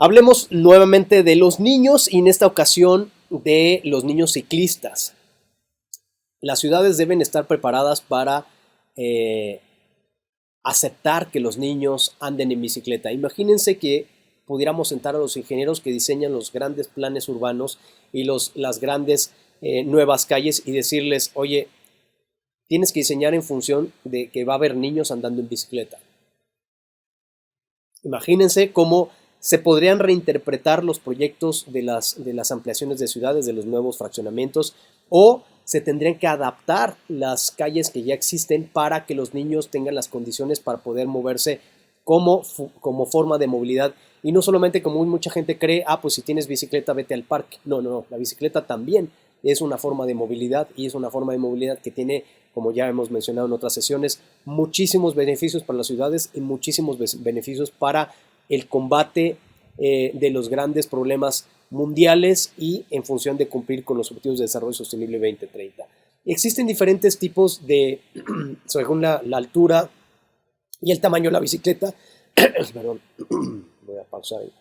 Hablemos nuevamente de los niños y en esta ocasión de los niños ciclistas. Las ciudades deben estar preparadas para aceptar que los niños anden en bicicleta. Imagínense que pudiéramos sentar a los ingenieros que diseñan los grandes planes urbanos y las grandes nuevas calles y decirles, oye, tienes que diseñar en función de que va a haber niños andando en bicicleta. Imagínense cómo se podrían reinterpretar los proyectos de las ampliaciones de ciudades, de los nuevos fraccionamientos, o se tendrían que adaptar las calles que ya existen para que los niños tengan las condiciones para poder moverse como forma de movilidad. Y no solamente como mucha gente cree, pues si tienes bicicleta vete al parque. No, la bicicleta también es una forma de movilidad y es una forma de movilidad que tiene, como ya hemos mencionado en otras sesiones, muchísimos beneficios para las ciudades y muchísimos beneficios para el combate de los grandes problemas mundiales y en función de cumplir con los Objetivos de Desarrollo Sostenible 2030. Existen diferentes tipos de, según la altura y el tamaño de la bicicleta. Perdón, voy a pausar ahí.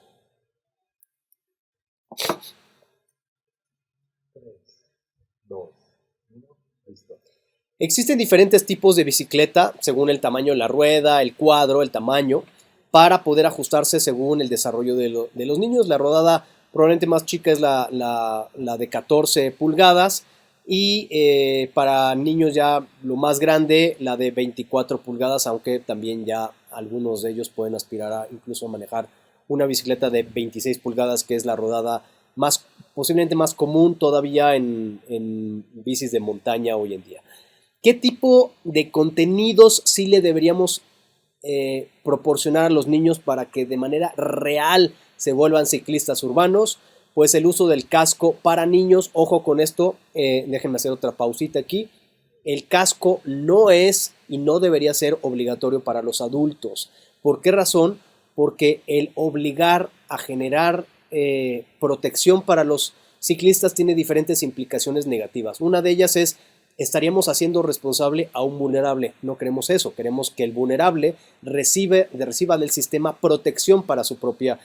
Existen diferentes tipos de bicicleta según el tamaño de la rueda, el cuadro, el tamaño, para poder ajustarse según el desarrollo de los niños. La rodada probablemente más chica es la de 14 pulgadas y para niños ya lo más grande, la de 24 pulgadas, aunque también ya algunos de ellos pueden aspirar a incluso manejar una bicicleta de 26 pulgadas, que es la rodada posiblemente más común todavía en bicis de montaña hoy en día. ¿Qué tipo de contenidos sí le deberíamos proporcionar a los niños para que de manera real se vuelvan ciclistas urbanos? Pues el uso del casco para niños. Ojo con esto, déjenme hacer otra pausita aquí. El casco no es y no debería ser obligatorio para los adultos. ¿Por qué razón? Porque el obligar a generar protección para los ciclistas tiene diferentes implicaciones negativas. Una de ellas es: estaríamos haciendo responsable a un vulnerable. No queremos eso, queremos que el vulnerable reciba del sistema protección para su propia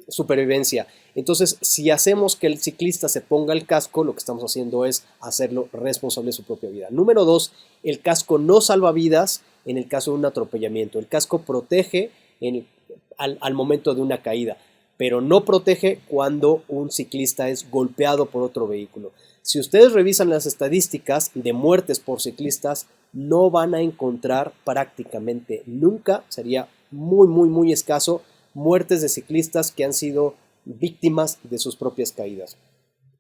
supervivencia. Entonces, si hacemos que el ciclista se ponga el casco, lo que estamos haciendo es hacerlo responsable de su propia vida. Número 2, el casco no salva vidas en el caso de un atropellamiento. El casco protege al momento de una caída, pero no protege cuando un ciclista es golpeado por otro vehículo. Si ustedes revisan las estadísticas de muertes por ciclistas, no van a encontrar prácticamente nunca, sería muy escaso, muertes de ciclistas que han sido víctimas de sus propias caídas.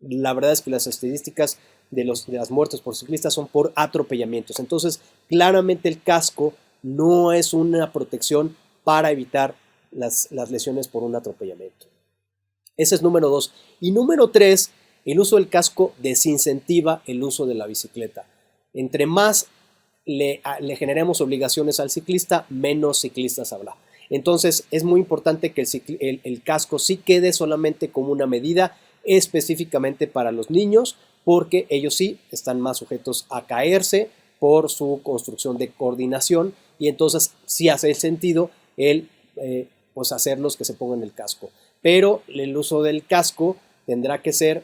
La verdad es que las estadísticas de las muertes por ciclistas son por atropellamientos. Entonces, claramente el casco no es una protección para evitar las lesiones por un atropellamiento. Ese es número 2. Y número 3, el uso del casco desincentiva el uso de la bicicleta. Entre más le generemos obligaciones al ciclista, menos ciclistas habrá. Entonces es muy importante que el casco sí quede solamente como una medida específicamente para los niños, porque ellos sí están más sujetos a caerse por su construcción de coordinación, y entonces sí hace sentido pues hacerlos que se pongan el casco. Pero el uso del casco tendrá que ser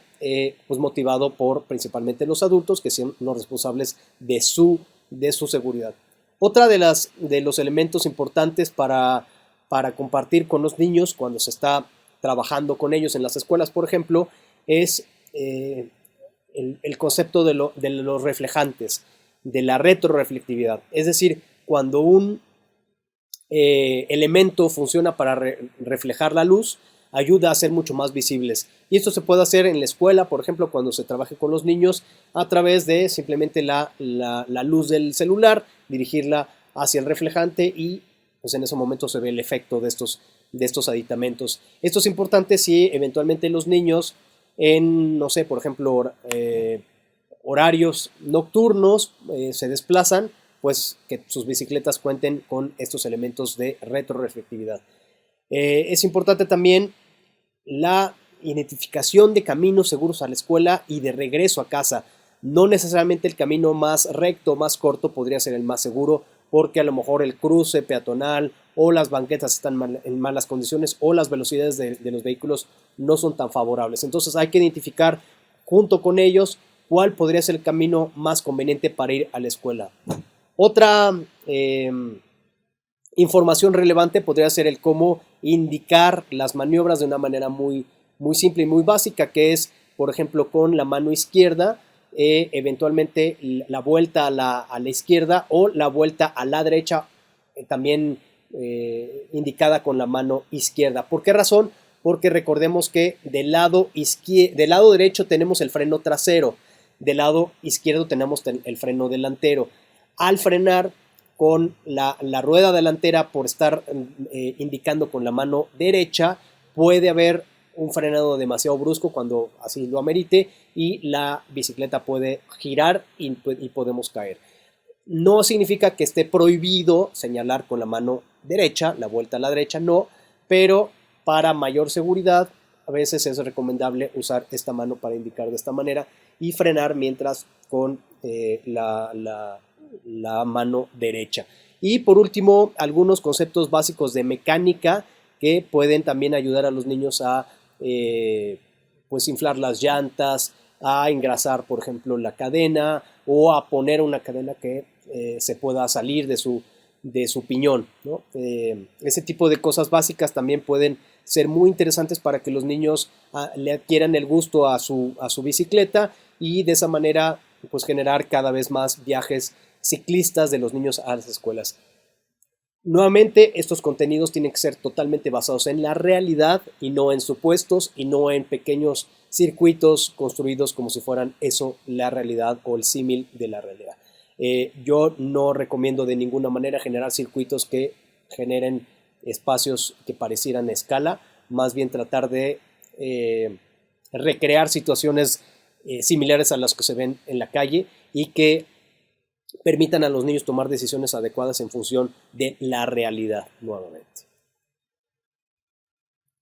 pues motivado por principalmente los adultos, que son los responsables de su seguridad. Otra de los elementos importantes para compartir con los niños cuando se está trabajando con ellos en las escuelas, por ejemplo, es el concepto de los reflejantes, de la retroreflectividad. Es decir, cuando un elemento funciona para reflejar la luz, ayuda a ser mucho más visibles. Y esto se puede hacer en la escuela, por ejemplo, cuando se trabaje con los niños, a través de simplemente la luz del celular, dirigirla hacia el reflejante y pues en ese momento se ve el efecto de estos aditamentos. Esto es importante si eventualmente los niños en, no sé, por ejemplo, horarios nocturnos se desplazan, pues que sus bicicletas cuenten con estos elementos de retroreflectividad. Es importante también la identificación de caminos seguros a la escuela y de regreso a casa. No necesariamente el camino más recto, más corto podría ser el más seguro. porque a lo mejor el cruce peatonal o las banquetas están en malas condiciones o las velocidades de los vehículos no son tan favorables. Entonces hay que identificar junto con ellos cuál podría ser el camino más conveniente para ir a la escuela. Otra información relevante podría ser el cómo indicar las maniobras de una manera muy simple y muy básica, que es, por ejemplo, con la mano izquierda, eventualmente la vuelta a la izquierda o la vuelta a la derecha, también indicada con la mano izquierda. ¿Por qué razón? Porque recordemos que del lado derecho tenemos el freno trasero, del lado izquierdo tenemos el freno delantero. Al frenar con la rueda delantera, por estar indicando con la mano derecha, puede haber un frenado demasiado brusco cuando así lo amerite y la bicicleta puede girar y podemos caer. No significa que esté prohibido señalar con la mano derecha, la vuelta a la derecha no, pero para mayor seguridad a veces es recomendable usar esta mano para indicar de esta manera y frenar mientras con la mano derecha. Y por último, algunos conceptos básicos de mecánica que pueden también ayudar a los niños a pues inflar las llantas, a engrasar, por ejemplo, la cadena o a poner una cadena que se pueda salir de su piñón, ¿no? Ese tipo de cosas básicas también pueden ser muy interesantes para que los niños le adquieran el gusto a su bicicleta y de esa manera pues generar cada vez más viajes ciclistas de los niños a las escuelas. Nuevamente, estos contenidos tienen que ser totalmente basados en la realidad y no en supuestos y no en pequeños circuitos construidos como si fueran eso la realidad o el símil de la realidad. Yo no recomiendo de ninguna manera generar circuitos que generen espacios que parecieran escala, más bien tratar de recrear situaciones similares a las que se ven en la calle y que permitan a los niños tomar decisiones adecuadas en función de la realidad nuevamente.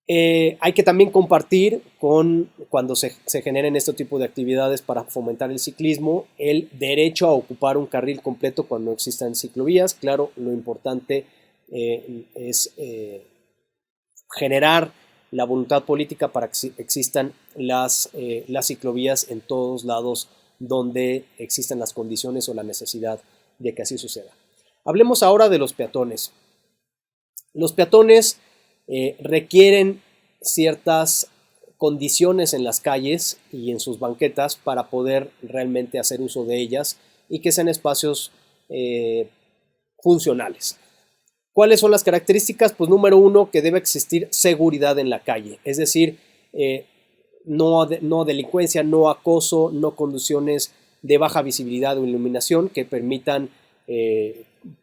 Hay que también compartir cuando se generen este tipo de actividades para fomentar el ciclismo, el derecho a ocupar un carril completo cuando existan ciclovías. Claro, lo importante es generar la voluntad política para que existan las ciclovías en todos lados donde existan las condiciones o la necesidad de que así suceda. Hablemos ahora de los peatones. Los peatones requieren ciertas condiciones en las calles y en sus banquetas para poder realmente hacer uso de ellas y que sean espacios funcionales. ¿Cuáles son las características? Pues número uno, que debe existir seguridad en la calle, es decir, no delincuencia, no acoso, no condiciones de baja visibilidad o iluminación que permitan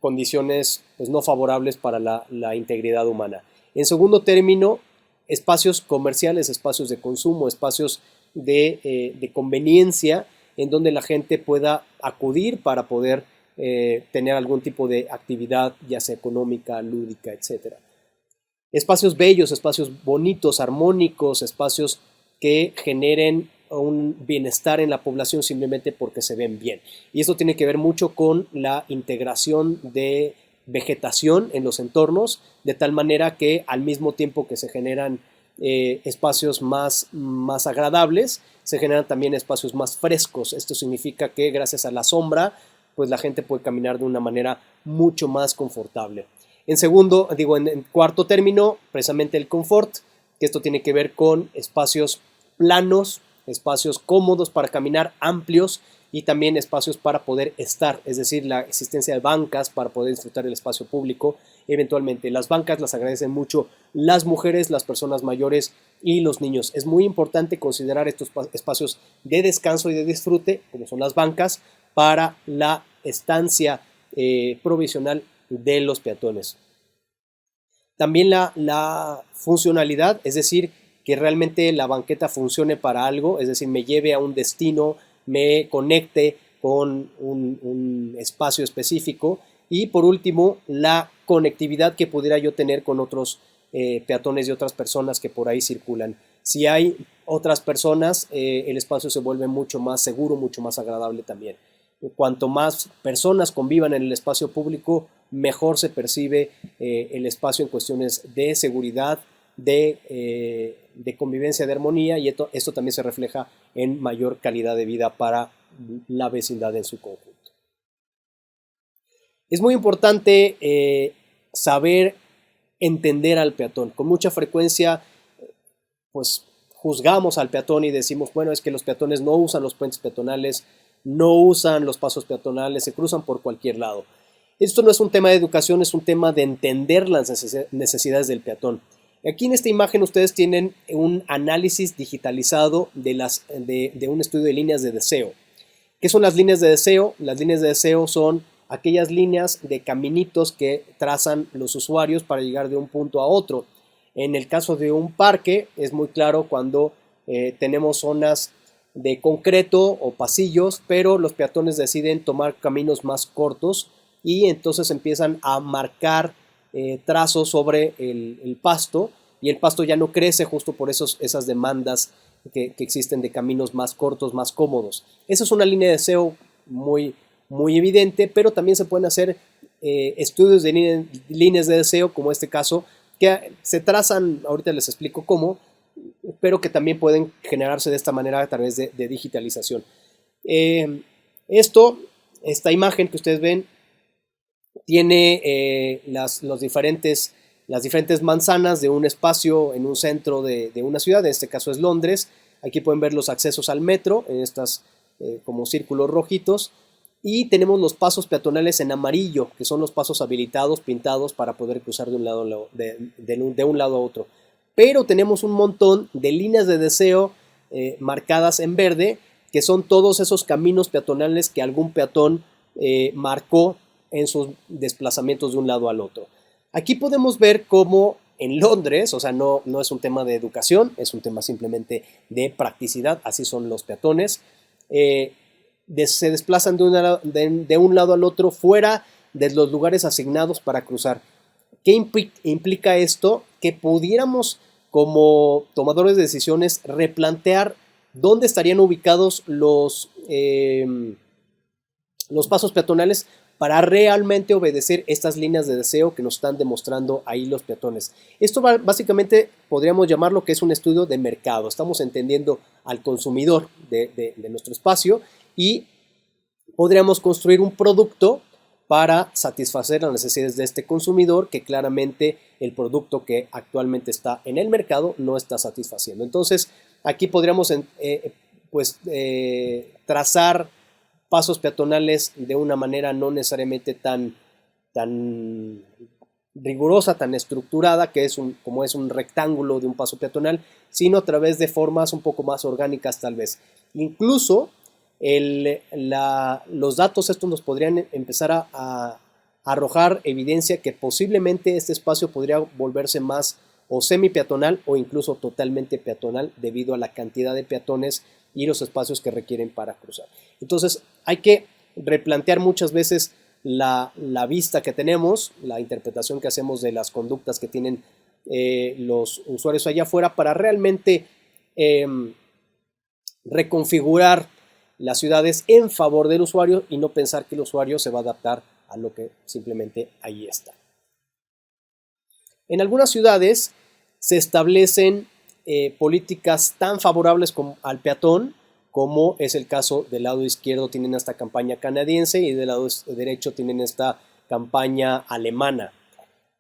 condiciones pues, no favorables para la integridad humana. En segundo término, espacios comerciales, espacios de consumo, espacios de conveniencia en donde la gente pueda acudir para poder tener algún tipo de actividad, ya sea económica, lúdica, etc. Espacios bellos, espacios bonitos, armónicos, espacios que generen un bienestar en la población simplemente porque se ven bien. Y esto tiene que ver mucho con la integración de vegetación en los entornos, de tal manera que al mismo tiempo que se generan espacios más agradables, se generan también espacios más frescos. Esto significa que gracias a la sombra, pues la gente puede caminar de una manera mucho más confortable. En cuarto término, precisamente el confort, que esto tiene que ver con espacios planos, espacios cómodos para caminar, amplios y también espacios para poder estar, es decir, la existencia de bancas para poder disfrutar del espacio público. Eventualmente, las bancas las agradecen mucho las mujeres, las personas mayores y los niños. Es muy importante considerar estos espacios de descanso y de disfrute, como son las bancas, para la estancia provisional de los peatones. También la funcionalidad, es decir, que realmente la banqueta funcione para algo, es decir, me lleve a un destino, me conecte con un espacio específico. Y por último, la conectividad que pudiera yo tener con otros peatones y otras personas que por ahí circulan. Si hay otras personas, el espacio se vuelve mucho más seguro, mucho más agradable también. Cuanto más personas convivan en el espacio público, mejor se percibe el espacio en cuestiones de seguridad, de convivencia, de armonía, y esto también se refleja en mayor calidad de vida para la vecindad en su conjunto. Es muy importante saber entender al peatón. Con mucha frecuencia, pues juzgamos al peatón y decimos, bueno, es que los peatones no usan los puentes peatonales, no usan los pasos peatonales, se cruzan por cualquier lado. Esto no es un tema de educación, es un tema de entender las necesidades del peatón. Aquí en esta imagen ustedes tienen un análisis digitalizado de un estudio de líneas de deseo. ¿Qué son las líneas de deseo? Las líneas de deseo son aquellas líneas de caminitos que trazan los usuarios para llegar de un punto a otro. En el caso de un parque es muy claro cuando tenemos zonas de concreto o pasillos, pero los peatones deciden tomar caminos más cortos y entonces empiezan a marcar trazos sobre el pasto, y el pasto ya no crece justo por esas demandas que existen de caminos más cortos, más cómodos. Esa es una línea de deseo muy evidente, pero también se pueden hacer estudios de líneas de deseo, como este caso, que se trazan, ahorita les explico cómo, pero que también pueden generarse de esta manera a través de digitalización. Esta imagen que ustedes ven tiene las diferentes manzanas de un espacio en un centro de una ciudad, en este caso es Londres. Aquí pueden ver los accesos al metro, en estas como círculos rojitos, y tenemos los pasos peatonales en amarillo, que son los pasos habilitados, pintados para poder cruzar de un lado a otro. Pero tenemos un montón de líneas de deseo marcadas en verde, que son todos esos caminos peatonales que algún peatón marcó en sus desplazamientos de un lado al otro. Aquí podemos ver cómo en Londres, o sea, no es un tema de educación, es un tema simplemente de practicidad, así son los peatones, se desplazan de un lado al otro fuera de los lugares asignados para cruzar. ¿Qué implica esto? Que pudiéramos, como tomadores de decisiones, replantear dónde estarían ubicados los pasos peatonales para realmente obedecer estas líneas de deseo que nos están demostrando ahí los peatones. Esto básicamente podríamos llamarlo que es un estudio de mercado. Estamos entendiendo al consumidor de nuestro espacio y podríamos construir un producto para satisfacer las necesidades de este consumidor, que claramente el producto que actualmente está en el mercado no está satisfaciendo. Entonces, aquí podríamos trazar pasos peatonales de una manera no necesariamente tan rigurosa, tan estructurada, como es un rectángulo de un paso peatonal, sino a través de formas un poco más orgánicas tal vez. Incluso los datos estos nos podrían empezar a arrojar evidencia que posiblemente este espacio podría volverse más o semi-peatonal o incluso totalmente peatonal debido a la cantidad de peatones y los espacios que requieren para cruzar. Entonces hay que replantear muchas veces la vista que tenemos, la interpretación que hacemos de las conductas que tienen los usuarios allá afuera para realmente reconfigurar las ciudades en favor del usuario y no pensar que el usuario se va a adaptar a lo que simplemente ahí está. En algunas ciudades se establecen políticas tan favorables al peatón, como es el caso del lado izquierdo. Tienen esta campaña canadiense y del lado derecho tienen esta campaña alemana.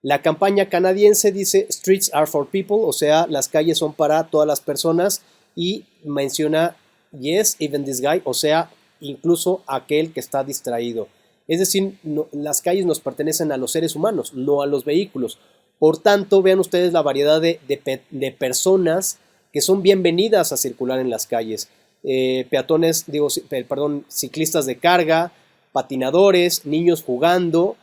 La campaña canadiense dice Streets are for people, o sea, las calles son para todas las personas, y menciona Yes, even this guy, o sea, incluso aquel que está distraído. Es decir, las calles nos pertenecen a los seres humanos, no a los vehículos. Por tanto, vean ustedes la variedad de personas que son bienvenidas a circular en las calles. Ciclistas de carga, patinadores, niños jugando,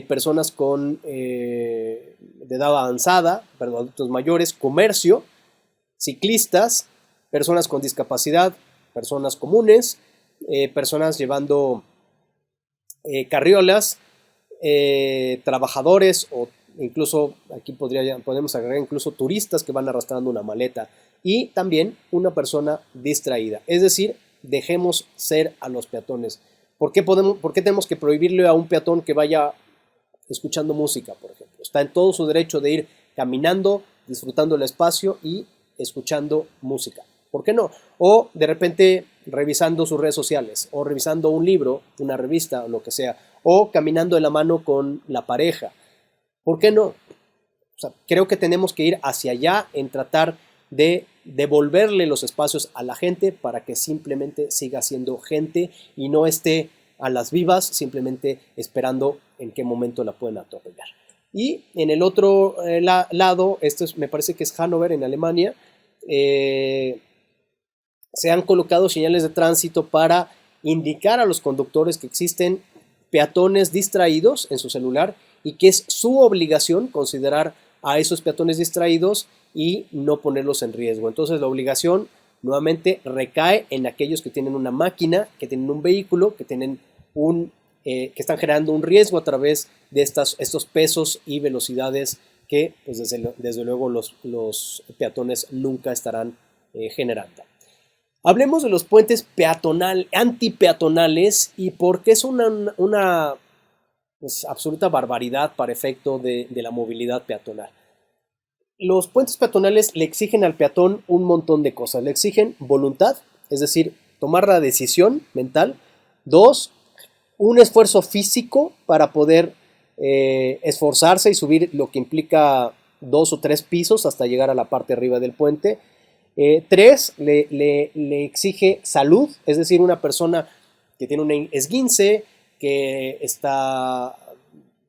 personas de edad avanzada, adultos mayores, comercio, ciclistas, personas con discapacidad, personas comunes, personas llevando carriolas, trabajadores, o incluso aquí podemos agregar incluso turistas que van arrastrando una maleta, y también una persona distraída. Es decir, dejemos ser a los peatones. ¿Por qué tenemos que prohibirle a un peatón que vaya escuchando música, por ejemplo? Está en todo su derecho de ir caminando, disfrutando el espacio y escuchando música. ¿Por qué no? O de repente revisando sus redes sociales, o revisando un libro, una revista o lo que sea, o caminando de la mano con la pareja. ¿Por qué no? O sea, creo que tenemos que ir hacia allá en tratar de devolverle los espacios a la gente para que simplemente siga siendo gente y no esté a las vivas simplemente esperando en qué momento la pueden atropellar. Y en el otro lado, me parece que es Hannover, en Alemania, se han colocado señales de tránsito para indicar a los conductores que existen peatones distraídos en su celular y que es su obligación considerar a esos peatones distraídos y no ponerlos en riesgo. Entonces la obligación nuevamente recae en aquellos que tienen una máquina, que tienen un vehículo, que tienen que están generando un riesgo a través de estos pesos y velocidades que pues desde luego los peatones nunca estarán generando. Hablemos de los puentes antipeatonales y por qué es una pues, absoluta barbaridad para efecto de la movilidad peatonal. Los puentes peatonales le exigen al peatón un montón de cosas. Le exigen voluntad, es decir, tomar la decisión mental. 2, un esfuerzo físico para poder esforzarse y subir lo que implica 2 o 3 pisos hasta llegar a la parte arriba del puente. 3, le exige salud, es decir, una persona que tiene un esguince, que está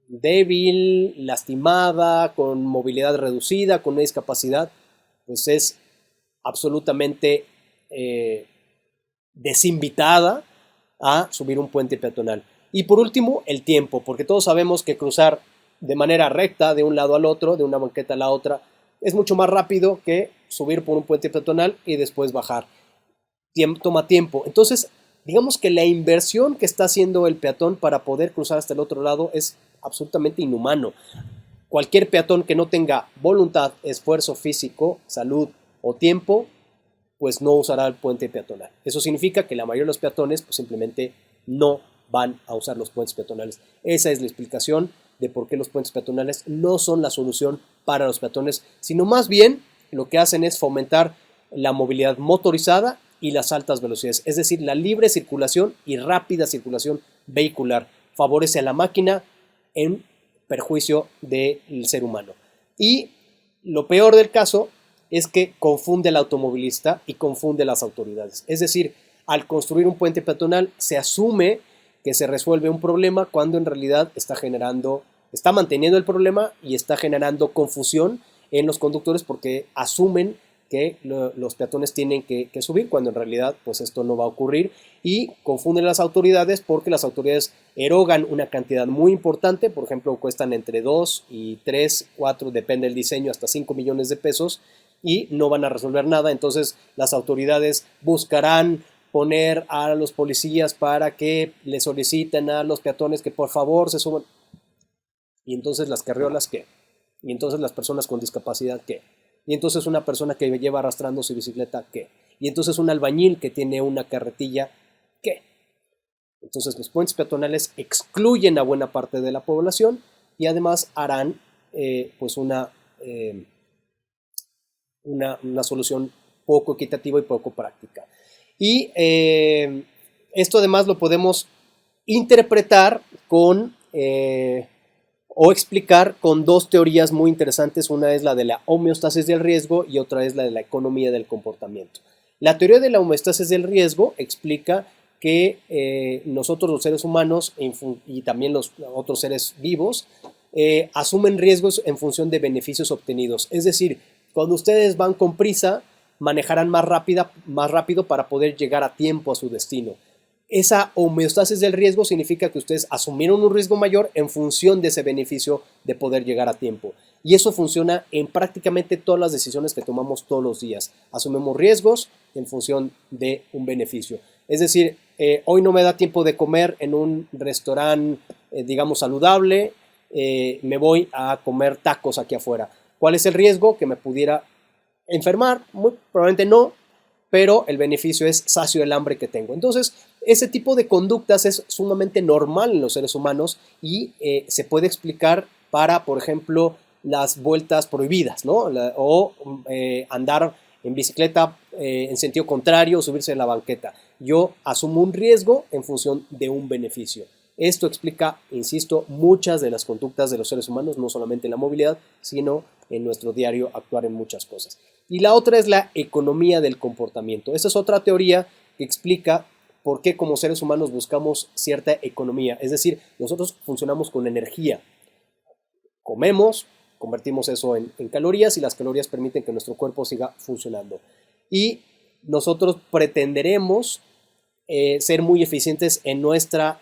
débil, lastimada, con movilidad reducida, con una discapacidad, pues es absolutamente desinvitada a subir un puente peatonal. Y por último, el tiempo, porque todos sabemos que cruzar de manera recta de un lado al otro, de una banqueta a la otra, es mucho más rápido que subir por un puente peatonal y después bajar. Toma tiempo. Entonces, digamos que la inversión que está haciendo el peatón para poder cruzar hasta el otro lado es absolutamente inhumano. Cualquier peatón que no tenga voluntad, esfuerzo físico, salud o tiempo, pues no usará el puente peatonal. Eso significa que la mayoría de los peatones pues simplemente no van a usar los puentes peatonales. Esa es la explicación de por qué los puentes peatonales no son la solución para los peatones, sino más bien lo que hacen es fomentar la movilidad motorizada y las altas velocidades, es decir, la libre circulación y rápida circulación vehicular. Favorece a la máquina en perjuicio del ser humano. Y lo peor del caso es que confunde al automovilista y confunde a las autoridades. Es decir, al construir un puente peatonal se asume que se resuelve un problema cuando en realidad está manteniendo el problema y está generando confusión en los conductores porque asumen que los peatones tienen que subir cuando en realidad pues esto no va a ocurrir y confunden a las autoridades porque las autoridades erogan una cantidad muy importante, por ejemplo cuestan entre 2 y 3, 4, depende del diseño, hasta 5 millones de pesos y no van a resolver nada. Entonces las autoridades buscarán poner a los policías para que le soliciten a los peatones que por favor se suban. Y entonces las carriolas, ¿qué? Y entonces las personas con discapacidad, ¿qué? Y entonces una persona que lleva arrastrando su bicicleta, ¿qué? Y entonces un albañil que tiene una carretilla, ¿qué? Entonces los puentes peatonales excluyen a buena parte de la población y además harán pues una solución poco equitativa y poco práctica. Y esto además lo podemos interpretar con o explicar con 2 teorías muy interesantes. Una es la de la homeostasis del riesgo y otra es la de la economía del comportamiento. La teoría de la homeostasis del riesgo explica que nosotros los seres humanos y también los otros seres vivos asumen riesgos en función de beneficios obtenidos. Es decir, cuando ustedes van con prisa, manejarán más rápido para poder llegar a tiempo a su destino. Esa homeostasis del riesgo significa que ustedes asumieron un riesgo mayor en función de ese beneficio de poder llegar a tiempo. Y eso funciona en prácticamente todas las decisiones que tomamos todos los días. Asumimos riesgos en función de un beneficio. Es decir, hoy no me da tiempo de comer en un restaurante, digamos, saludable, me voy a comer tacos aquí afuera. ¿Cuál es el riesgo? Que me pudiera enfermar, muy probablemente no, pero el beneficio es sacio el hambre que tengo. Entonces, ese tipo de conductas es sumamente normal en los seres humanos y se puede explicar para, por ejemplo, las vueltas prohibidas, ¿no? O andar en bicicleta en sentido contrario o subirse a la banqueta. Yo asumo un riesgo en función de un beneficio. Esto explica, insisto, muchas de las conductas de los seres humanos, no solamente en la movilidad, sino en nuestro diario actuar en muchas cosas. Y la otra es la economía del comportamiento. Esa es otra teoría que explica por qué como seres humanos buscamos cierta economía. Es decir, nosotros funcionamos con energía. Comemos, convertimos eso en calorías y las calorías permiten que nuestro cuerpo siga funcionando. Y nosotros pretenderemos ser muy eficientes en nuestro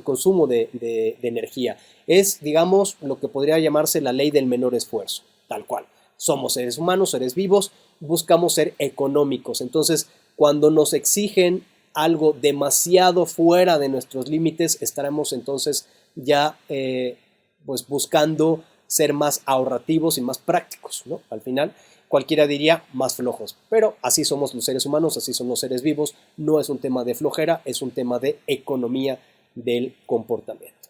consumo de energía. Es, digamos, lo que podría llamarse la ley del menor esfuerzo, tal cual. Somos seres humanos, seres vivos, buscamos ser económicos. Entonces, cuando nos exigen algo demasiado fuera de nuestros límites, estaremos entonces ya pues buscando ser más ahorrativos y más prácticos, ¿no? Al final, cualquiera diría más flojos, pero así somos los seres humanos, así son los seres vivos, no es un tema de flojera, es un tema de economía del comportamiento.